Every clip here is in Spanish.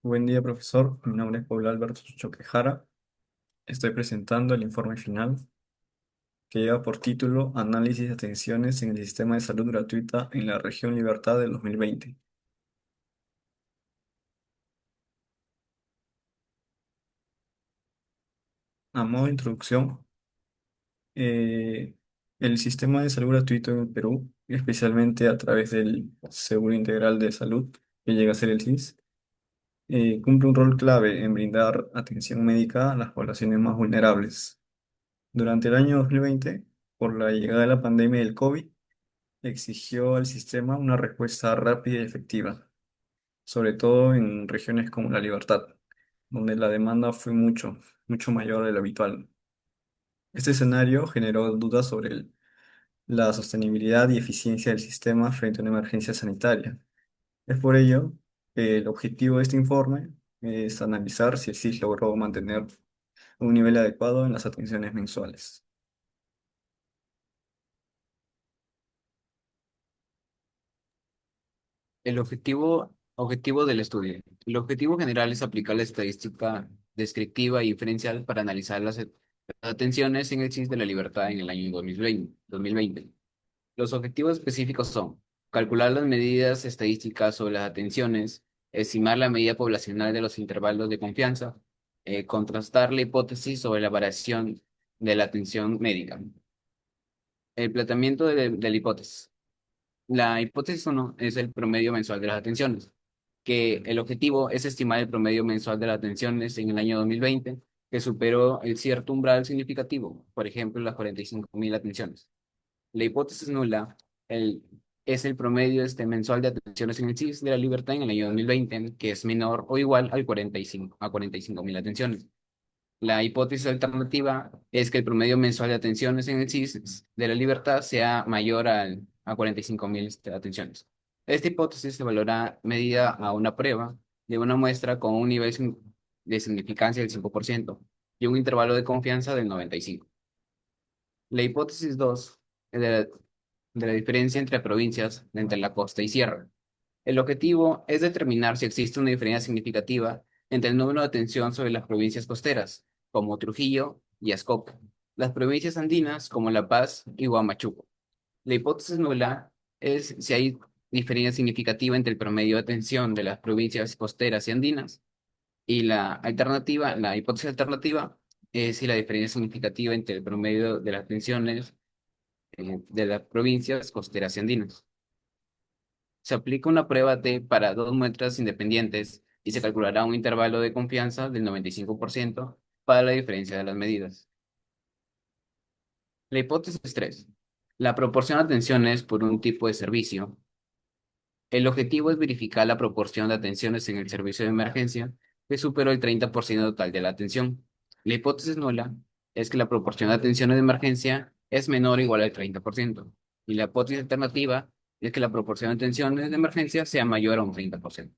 Buen día, profesor. Mi nombre es Pablo Alberto Choquejara. Estoy presentando el informe final que lleva por título Análisis de atenciones en el sistema de salud gratuita en la región Libertad del 2020. A modo de introducción, eh, el sistema de salud gratuito en el Perú, especialmente a través del Seguro Integral de Salud, que llega a ser el SIS, cumple un rol clave en brindar atención médica a las poblaciones más vulnerables. Durante el año 2020, por la llegada de la pandemia del COVID, exigió al sistema una respuesta rápida y efectiva, sobre todo en regiones como La Libertad, donde la demanda fue mucho mayor de lo habitual. Este escenario generó dudas sobre la sostenibilidad y eficiencia del sistema frente a una emergencia sanitaria. Es por ello que el objetivo de este informe es analizar si el SIS logró mantener un nivel adecuado en las atenciones mensuales. Objetivo del estudio. El objetivo general es aplicar la estadística descriptiva y diferencial para analizar las atenciones en el SIS de la libertad en el año 2020. Los objetivos específicos son calcular las medidas estadísticas sobre las atenciones, estimar la medida poblacional de los intervalos de confianza, contrastar la hipótesis sobre la variación de la atención médica. El planteamiento de la hipótesis. La hipótesis uno es el promedio mensual de las atenciones, que el objetivo es estimar el promedio mensual de las atenciones en el año 2020, que superó el cierto umbral significativo, por ejemplo, las 45.000 atenciones. La hipótesis nula el, es el promedio mensual de atenciones en el SIS de la libertad en el año 2020, que es menor o igual al 45.000 atenciones. La hipótesis alternativa es que el promedio mensual de atenciones en el SIS de la libertad sea mayor a 45.000 atenciones. Esta hipótesis se valora medida a una prueba de una muestra con un nivel de significancia del 5% y un intervalo de confianza del 95%. La hipótesis 2 es de la diferencia entre provincias, entre la costa y sierra. El objetivo es determinar si existe una diferencia significativa entre el número de atención sobre las provincias costeras, como Trujillo y Ascope, las provincias andinas, como La Paz y Huamachuco. La hipótesis nula es si hay diferencia significativa entre el promedio de atención de las provincias costeras y andinas, y la hipótesis alternativa es si la diferencia significativa entre el promedio de las atenciones de las provincias costeras y andinas. Se aplica una prueba T para dos muestras independientes y se calculará un intervalo de confianza del 95% para la diferencia de las medidas. La hipótesis 3. La proporción de atenciones por un tipo de servicio. El objetivo es verificar la proporción de atenciones en el servicio de emergencia que superó el 30% total de la atención. La hipótesis nula es que la proporción de atenciones de emergencia es menor o igual al 30%. Y la hipótesis alternativa es que la proporción de atenciones de emergencia sea mayor a un 30%.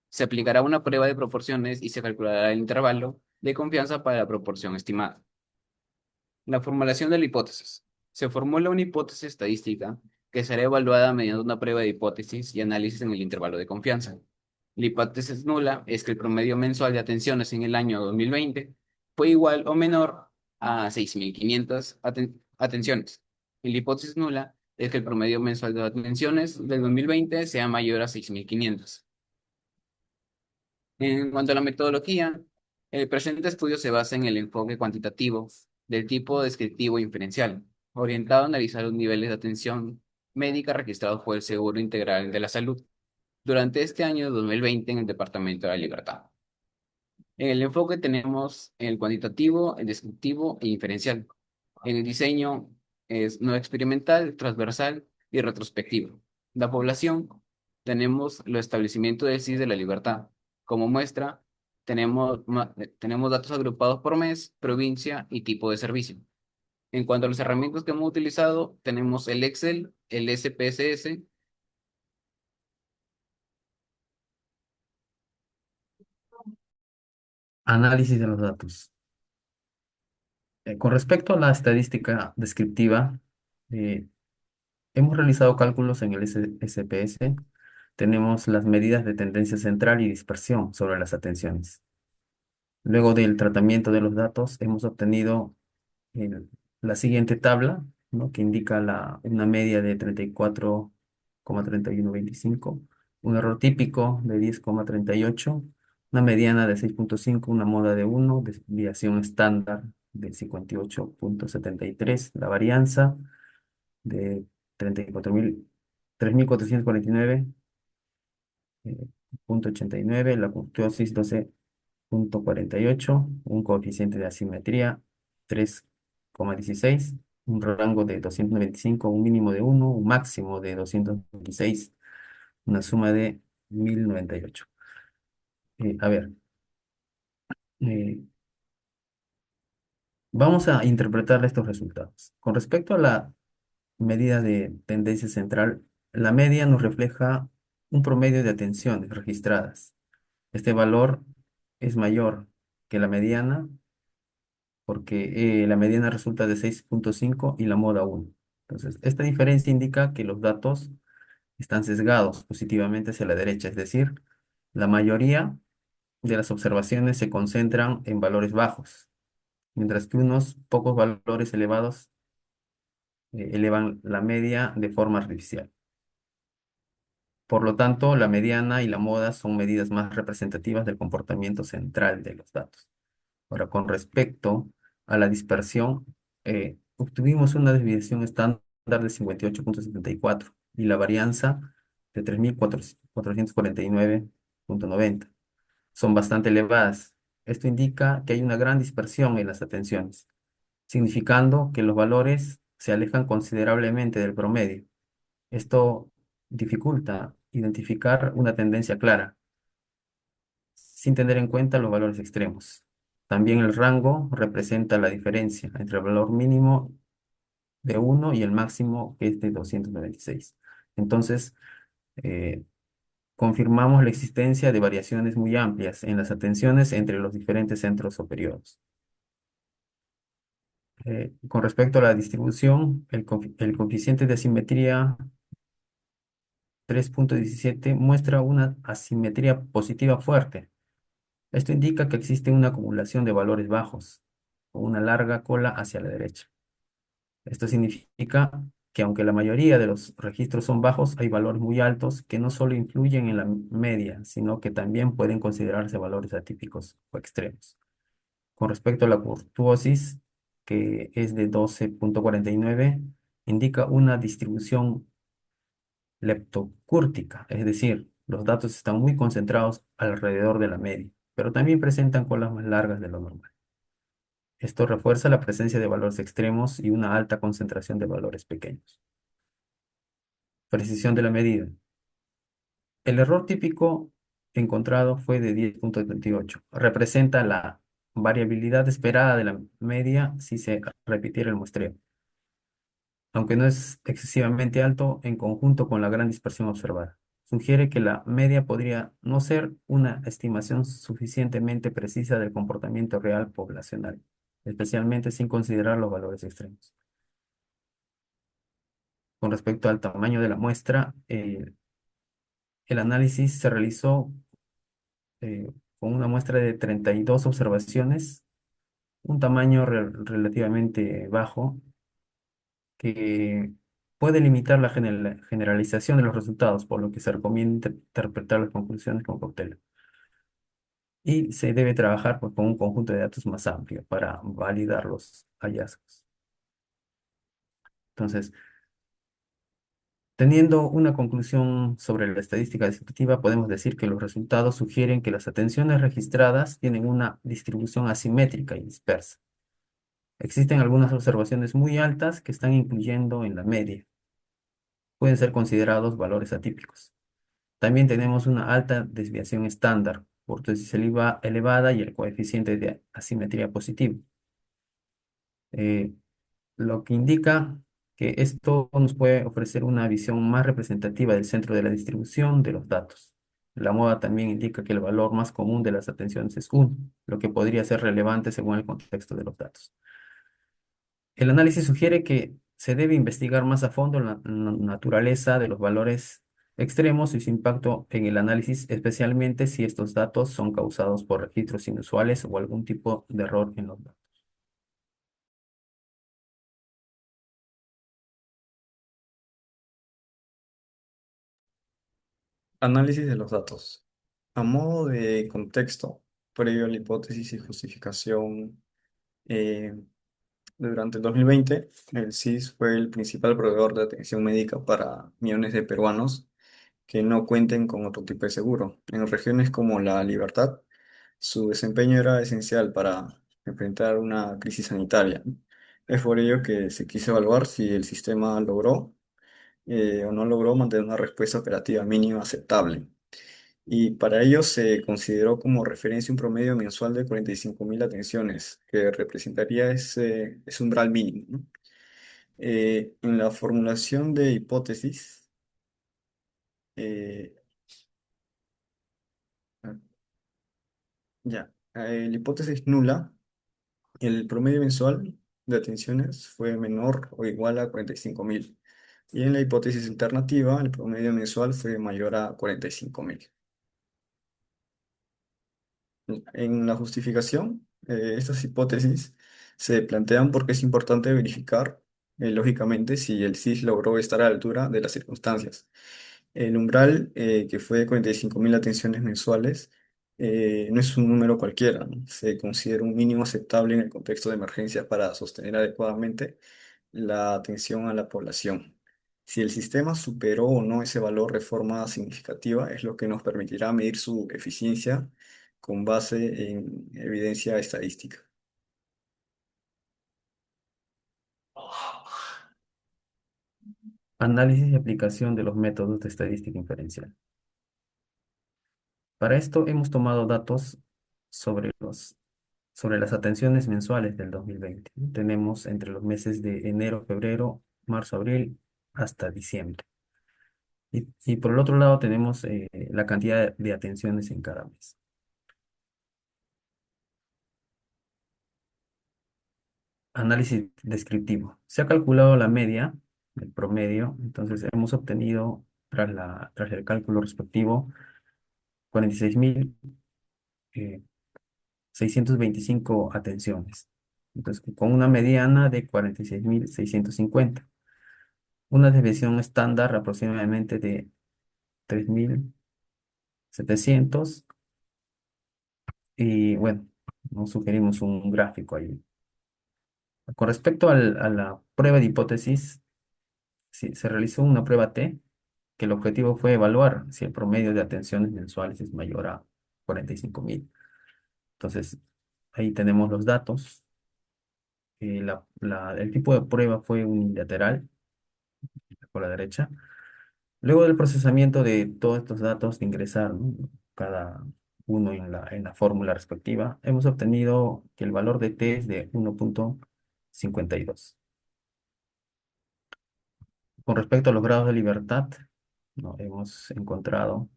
Se aplicará una prueba de proporciones y se calculará el intervalo de confianza para la proporción estimada. La formulación de la hipótesis. Se formula una hipótesis estadística que será evaluada mediante una prueba de hipótesis y análisis en el intervalo de confianza. La hipótesis nula es que el promedio mensual de atenciones en el año 2020 fue igual o menor a 6.500 atenciones. Y la hipótesis nula es que el promedio mensual de atenciones del 2020 sea mayor a 6.500. En cuanto a la metodología, el presente estudio se basa en el enfoque cuantitativo del tipo descriptivo inferencial, orientado a analizar los niveles de atención médica registrados por el Seguro Integral de la Salud durante este año 2020 en el Departamento de la Libertad. En el enfoque tenemos el cuantitativo, el descriptivo e inferencial. En el diseño es no experimental, transversal y retrospectivo. La población, tenemos los establecimientos del CIS de la libertad. Como muestra, tenemos datos agrupados por mes, provincia y tipo de servicio. En cuanto a las herramientas que hemos utilizado, tenemos el Excel, el SPSS. Análisis de los datos. Con respecto a la estadística descriptiva, eh, hemos realizado cálculos en el SPS tenemos las medidas de tendencia central y dispersión sobre las atenciones. Luego del tratamiento de los datos, hemos obtenido el- la siguiente tabla, ¿no? Que indica una media de 34,3125, un error típico de 10,38, una mediana de 6,5, una moda de 1, desviación estándar de 58,73, la varianza de 3.449, punto 89, la kurtosis 12,48, un coeficiente de asimetría 3,16, un rango de 295, un mínimo de 1, un máximo de 226, una suma de 1.098. A ver, eh, vamos a interpretar estos resultados. Con respecto a la medida de tendencia central, la media nos refleja un promedio de atenciones registradas. Este valor es mayor que la mediana porque la mediana resulta de 6,5 y la moda 1. Entonces, esta diferencia indica que los datos están sesgados positivamente hacia la derecha, es decir, la mayoría de las observaciones se concentran en valores bajos, mientras que unos pocos valores elevados elevan la media de forma artificial. Por lo tanto, la mediana y la moda son medidas más representativas del comportamiento central de los datos. Ahora, con respecto a la dispersión, obtuvimos una desviación estándar de 58,74 y la varianza de 3.449,90. Son bastante elevadas. Esto indica que hay una gran dispersión en las atenciones, significando que los valores se alejan considerablemente del promedio. Esto dificulta identificar una tendencia clara sin tener en cuenta los valores extremos. También el rango representa la diferencia entre el valor mínimo de 1 y el máximo, que es de 296. Entonces, eh, confirmamos la existencia de variaciones muy amplias en las atenciones entre los diferentes centros o periodos. Con respecto a la distribución, el coeficiente de asimetría 3,17 muestra una asimetría positiva fuerte. Esto indica que existe una acumulación de valores bajos, con una larga cola hacia la derecha. Esto significa que aunque la mayoría de los registros son bajos, hay valores muy altos que no solo influyen en la media, sino que también pueden considerarse valores atípicos o extremos. Con respecto a la kurtosis, que es de 12,49, indica una distribución leptocúrtica, es decir, los datos están muy concentrados alrededor de la media, pero también presentan colas más largas de lo normal. Esto refuerza la presencia de valores extremos y una alta concentración de valores pequeños. Precisión de la medida. El error típico encontrado fue de 10,28. Representa la variabilidad esperada de la media si se repitiera el muestreo, aunque no es excesivamente alto en conjunto con la gran dispersión observada. Sugiere que la media podría no ser una estimación suficientemente precisa del comportamiento real poblacional, especialmente sin considerar los valores extremos. Con respecto al tamaño de la muestra, el análisis se realizó eh, con una muestra de 32 observaciones, un tamaño relativamente bajo que puede limitar la generalización de los resultados, por lo que se recomienda interpretar las conclusiones con cautela. Y se debe trabajar pues, con un conjunto de datos más amplio para validar los hallazgos. Entonces, teniendo una conclusión sobre la estadística descriptiva, podemos decir que los resultados sugieren que las atenciones registradas tienen una distribución asimétrica y dispersa. Existen algunas observaciones muy altas que están incluyendo en la media. Pueden ser considerados valores atípicos. También tenemos una alta desviación estándar, kurtosis elevada y el coeficiente de asimetría positivo. Eh, lo que indica que esto nos puede ofrecer una visión más representativa del centro de la distribución de los datos. La moda también indica que el valor más común de las atenciones es 1, lo que podría ser relevante según el contexto de los datos. El análisis sugiere que se debe investigar más a fondo la naturaleza de los valores extremos y su impacto en el análisis, especialmente si estos datos son causados por registros inusuales o algún tipo de error en los datos. Análisis de los datos. A modo de contexto, previo a la hipótesis y justificación, eh, durante el 2020, el CIS fue el principal proveedor de atención médica para millones de peruanos que no cuenten con otro tipo de seguro. En regiones como La Libertad, su desempeño era esencial para enfrentar una crisis sanitaria. Es por ello que se quiso evaluar si el sistema logró o no logró mantener una respuesta operativa mínima aceptable. Y para ello se consideró como referencia un promedio mensual de 45.000 atenciones, que representaría ese umbral mínimo, ¿no? En la formulación de hipótesis, eh, la hipótesis nula, el promedio mensual de atenciones fue menor o igual a 45.000. Y en la hipótesis alternativa, el promedio mensual fue mayor a 45.000. En la justificación, estas hipótesis se plantean porque es importante verificar, lógicamente, si el CIS logró estar a la altura de las circunstancias. El umbral, que fue de 45.000 atenciones mensuales, no es un número cualquiera, ¿no? Se considera un mínimo aceptable en el contexto de emergencia para sostener adecuadamente la atención a la población. Si el sistema superó o no ese valor de forma significativa, es lo que nos permitirá medir su eficiencia con base en evidencia estadística. Análisis y aplicación de los métodos de estadística inferencial. Para esto hemos tomado datos sobre sobre las atenciones mensuales del 2020. Tenemos entre los meses de enero, febrero, marzo, abril, hasta diciembre. Y por el otro lado tenemos la cantidad de atenciones en cada mes. Análisis descriptivo. Se ha calculado la media, el promedio, entonces hemos obtenido, tras el cálculo respectivo, 46.625 atenciones. Entonces, con una mediana de 46.650. Una desviación estándar aproximadamente de 3.700. Y bueno, nos sugerimos un gráfico ahí. Con respecto a la prueba de hipótesis, se realizó una prueba T, que el objetivo fue evaluar si el promedio de atenciones mensuales es mayor a 45.000. Entonces, ahí tenemos los datos. El tipo de prueba fue unilateral, por la derecha. Luego del procesamiento de todos estos datos, de ingresar, ¿no?, cada uno en la fórmula respectiva, hemos obtenido que el valor de T es de 1,52. Con respecto a los grados de libertad, ¿no?, hemos encontrado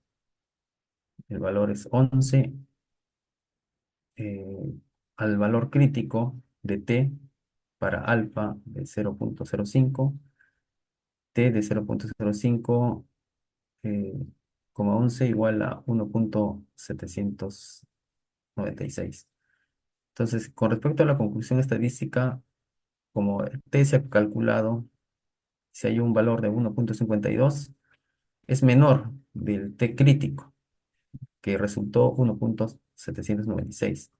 el valor es 11, eh, al valor crítico de T para alfa de 0,05, T de 0,05, como 11 igual a 1,796. Entonces, con respecto a la conclusión estadística, como T se ha calculado, si hay un valor de 1,52, es menor del T crítico, que resultó 1,796.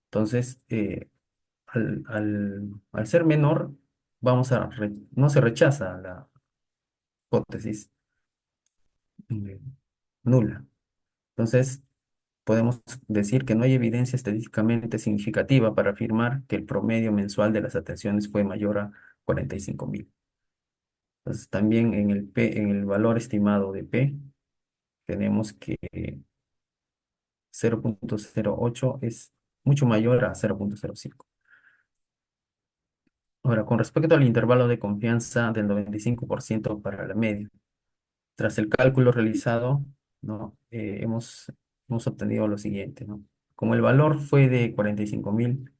Entonces, al ser menor, no se rechaza la hipótesis eh, nula. Entonces, podemos decir que no hay evidencia estadísticamente significativa para afirmar que el promedio mensual de las atenciones fue mayor a 45.000. Entonces, también en el valor estimado de P, tenemos que 0,08 es mucho mayor a 0,05. Ahora, con respecto al intervalo de confianza del 95% para la media, tras el cálculo realizado, ¿no?, hemos obtenido lo siguiente, ¿no? Como el valor fue de 45.000,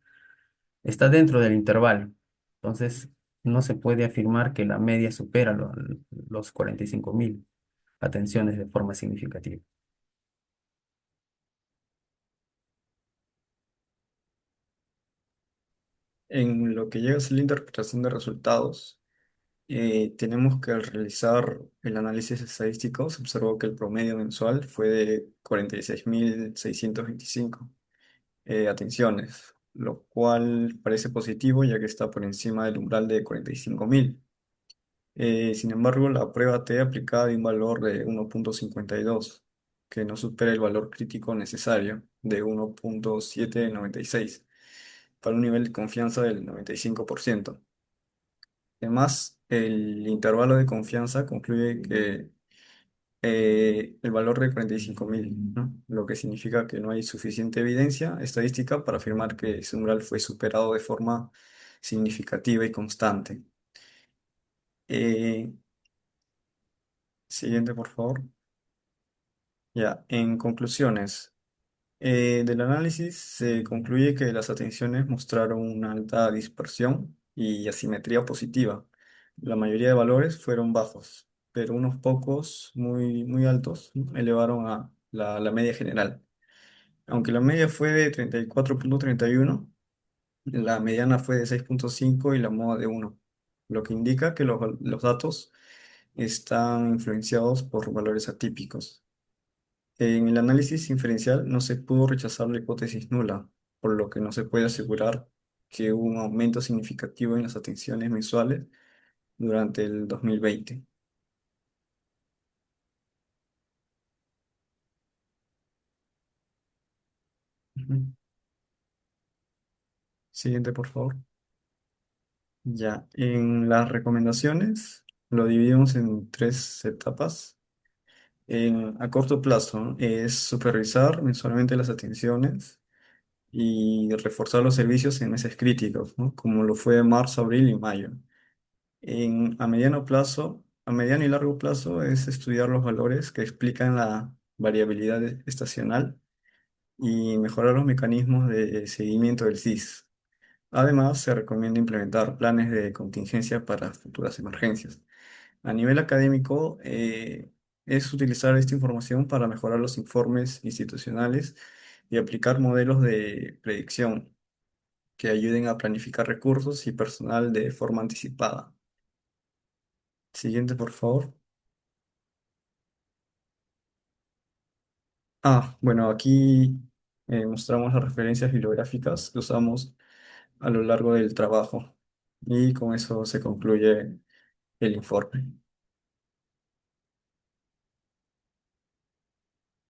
está dentro del intervalo. Entonces, no se puede afirmar que la media supera los 45.000. atenciones de forma significativa. En lo que llega a ser la interpretación de resultados, tenemos que al realizar el análisis estadístico se observó que el promedio mensual fue de 46.625 atenciones, lo cual parece positivo ya que está por encima del umbral de 45.000. Sin embargo, la prueba T aplicada de un valor de 1,52, que no supera el valor crítico necesario de 1,796 para un nivel de confianza del 95%. Además, el intervalo de confianza concluye que el valor de 45.000, ¿no? Lo que significa que no hay suficiente evidencia estadística para afirmar que ese umbral fue superado de forma significativa y constante. Eh, Siguiente, por favor. Ya, en conclusiones. Del análisis se concluye que las atenciones mostraron una alta dispersión y asimetría positiva. La mayoría de valores fueron bajos, pero unos pocos muy, muy altos, ¿no?, elevaron a la media general. Aunque la media fue de 34,31, la mediana fue de 6,5 y la moda de 1, lo que indica que los datos están influenciados por valores atípicos. En el análisis inferencial no se pudo rechazar la hipótesis nula, por lo que no se puede asegurar que hubo un aumento significativo en las atenciones mensuales durante el 2020. Ujú. Siguiente, por favor. Ya, en las recomendaciones lo dividimos en tres etapas. A corto plazo, ¿no?, es supervisar mensualmente las atenciones y reforzar los servicios en meses críticos, ¿no?, como lo fue marzo, abril y mayo. A mediano plazo, a mediano y largo plazo es estudiar los valores que explican la variabilidad estacional y mejorar los mecanismos de seguimiento del CIS. Además, se recomienda implementar planes de contingencia para futuras emergencias. A nivel académico, es utilizar esta información para mejorar los informes institucionales y aplicar modelos de predicción que ayuden a planificar recursos y personal de forma anticipada. Siguiente, por favor. Bueno, aquí mostramos las referencias bibliográficas que usamos a lo largo del trabajo y con eso se concluye el informe.